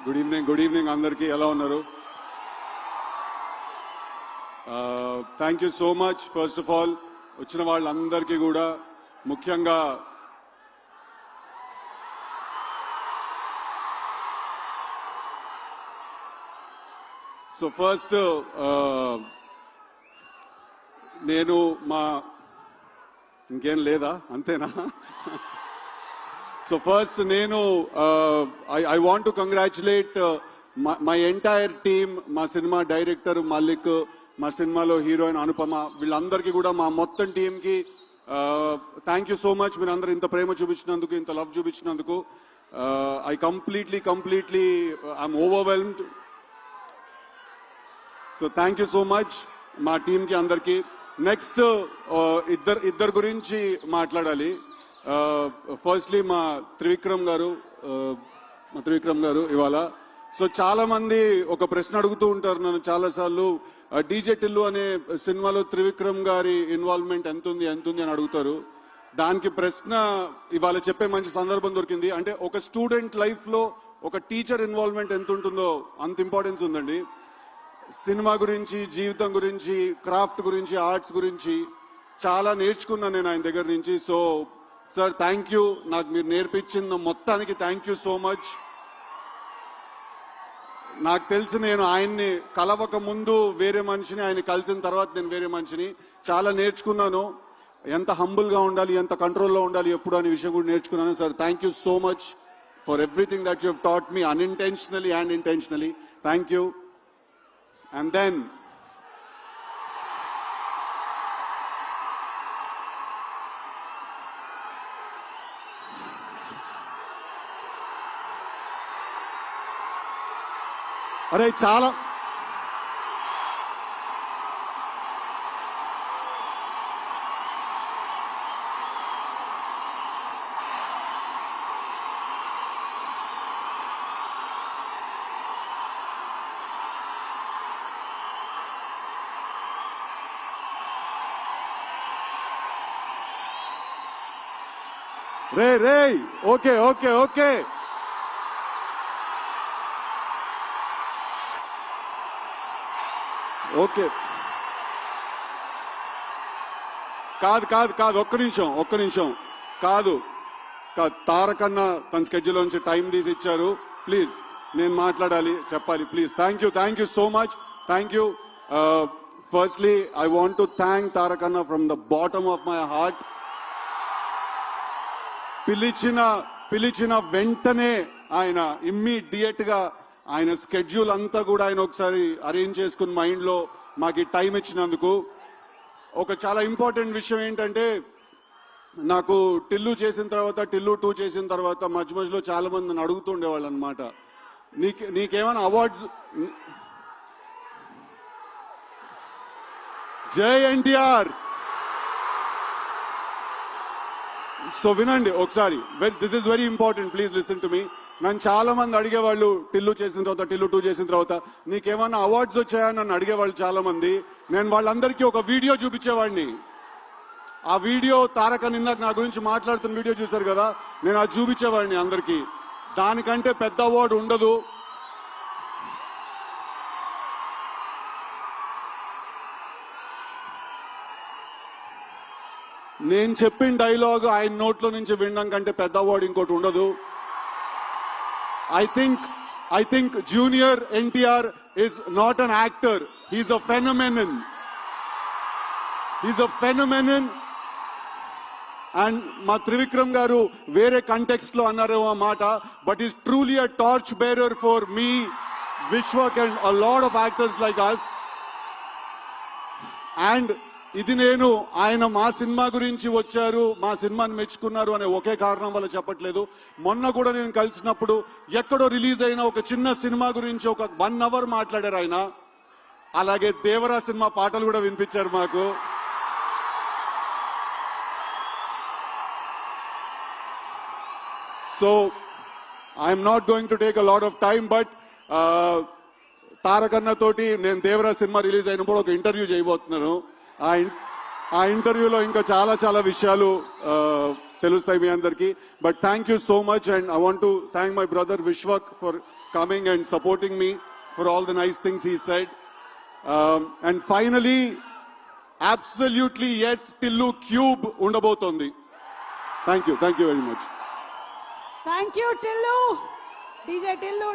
Good evening అందరికీ ఎలా ఉన్నారు? Thank you so much. First of all వచ్చిన వాళ్ళందరికీ కూడా ముఖ్యంగా సో ఫస్ట్ నేను ఇంకేం లేదా అంతేనా? సో ఫస్ట్ నేను I want to congratulate my entire team, మా సినిమా డైరెక్టర్ మల్లిక్, మా సినిమాలో హీరోయిన్ అనుపమ, వీళ్ళందరికీ కూడా మా మొత్తం టీంకి థ్యాంక్ యూ సో మచ్. మీరు అందరూ ఇంత ప్రేమ చూపించినందుకు, ఇంత లవ్ చూపించినందుకు I completely I'm overwhelmed. So thank you so much మా టీంకి అందరికీ. నెక్స్ట్ ఇద్దరు గురించి మాట్లాడాలి. ఫస్ట్లీ మా త్రివిక్రమ్ గారు ఇవాళ. సో చాలా మంది ఒక ప్రశ్న అడుగుతూ ఉంటారు నన్ను చాలా సార్లు, డీజే టిల్లు అనే సినిమాలో త్రివిక్రమ్ గారి ఇన్వాల్వ్మెంట్ ఎంత ఉంది అని అడుగుతారు. దానికి ప్రశ్న ఇవాళ చెప్పే మంచి సందర్భం దొరికింది. అంటే ఒక స్టూడెంట్ లైఫ్ లో ఒక టీచర్ ఇన్వాల్వ్మెంట్ ఎంత ఉంటుందో అంత ఇంపార్టెన్స్ ఉందండి. సినిమా గురించి, జీవితం గురించి, క్రాఫ్ట్ గురించి, ఆర్ట్స్ గురించి చాలా నేర్చుకున్నాను నేను ఆయన దగ్గర నుంచి. సో సార్ థ్యాంక్ యూ, నాకు మీరు నేర్పించిన మొత్తానికి థ్యాంక్ యూ సో మచ్. నాకు తెలిసి నేను ఆయన్ని కలవక ముందు వేరే మనిషిని, ఆయన కలిసిన తర్వాత నేను వేరే మనిషిని. చాలా నేర్చుకున్నాను, ఎంత హంబుల్ గా ఉండాలి, ఎంత కంట్రోల్లో ఉండాలి ఎప్పుడు అనే విషయం కూడా నేర్చుకున్నాను. Sir thank you so much for everything that you have taught me, unintentionally and intentionally. Thank you. And then అరే చాలా రే ఓకే కాదు ఒక్క నిమిషం కాదు. తారకన్న తన స్కెడ్యూల్ నుంచి టైం తీసి ఇచ్చారు. ప్లీజ్ నేను మాట్లాడాలి, చెప్పాలి please. Thank you so much. Thank you. Firstly I want to thank Tarakanna from the bottom of my heart. పిలిచిన వెంటనే ఆయన ఇమ్మీడియట్ గా ఆయన స్కెడ్యూల్ అంతా కూడా ఆయన ఒకసారి అరేంజ్ చేసుకుని మైండ్ లో మాకు టైం ఇచ్చినందుకు. ఒక చాలా ఇంపార్టెంట్ విషయం ఏంటంటే, నాకు టిల్లు 2 చేసిన తర్వాత మధ్యలో చాలా మంది నన్ను అడుగుతుండేవాళ్ళు అనమాట, నీకేమైనా అవార్డ్స్. జై ఎన్టీఆర్. సో వినండి ఒకసారి, this is very important, please listen to me. నన్ను చాలా మంది అడిగేవాళ్ళు టిల్లు 2 చేసిన తర్వాత నీకేమన్నా అవార్డ్స్ వచ్చాయని నన్ను అడిగేవాళ్ళు చాలా మంది. నేను వాళ్ళందరికీ ఒక వీడియో చూపించేవాడిని. ఆ వీడియో తారక నిన్న నా గురించి మాట్లాడుతున్న వీడియో చూశారు కదా, నేను అది చూపించేవాడిని అందరికీ. దానికంటే పెద్ద అవార్డు ఉండదు. నేను చెప్పిన డైలాగ్ ఆయన నోట్లో నుంచి వినడం కంటే పెద్ద అవార్డు ఇంకోటి ఉండదు. I think Junior NTR is not an actor. He's a phenomenon. And మా త్రివిక్రమ్ గారు వేరే కంటెక్స్ట్ లో అన్నారేమో ఆ మాట, but he's truly a torch bearer for me, Vishwak and a lot of actors like us. And ఇది నేను ఆయన మా సినిమా గురించి వచ్చారు, మా సినిమాని మెచ్చుకున్నారు అనే ఒకే కారణం వల్ల చెప్పట్లేదు. మొన్న కూడా నేను కలిసినప్పుడు ఎక్కడో రిలీజ్ అయిన ఒక చిన్న సినిమా గురించి ఒక 1 hour మాట్లాడారు ఆయన. అలాగే దేవరా సినిమా పాటలు కూడా వినిపించారు మాకు. So I'm not going to take a lot of time, but Tarakanna తోటి నేను దేవరా సినిమా రిలీజ్ అయినప్పుడు ఒక ఇంటర్వ్యూ చేయబోతున్నాను. ఆ ఇంటర్వ్యూలో ఇంకా చాలా విషయాలు తెలుస్తాయి మీ అందరికీ. But thank you so much, and I want to thank my brother Vishwak for coming and supporting me, for all the nice things he said. And finally, absolutely yes, Tillu Cube undabotundi. Thank you very much. Thank you, Tillu. DJ Tillu.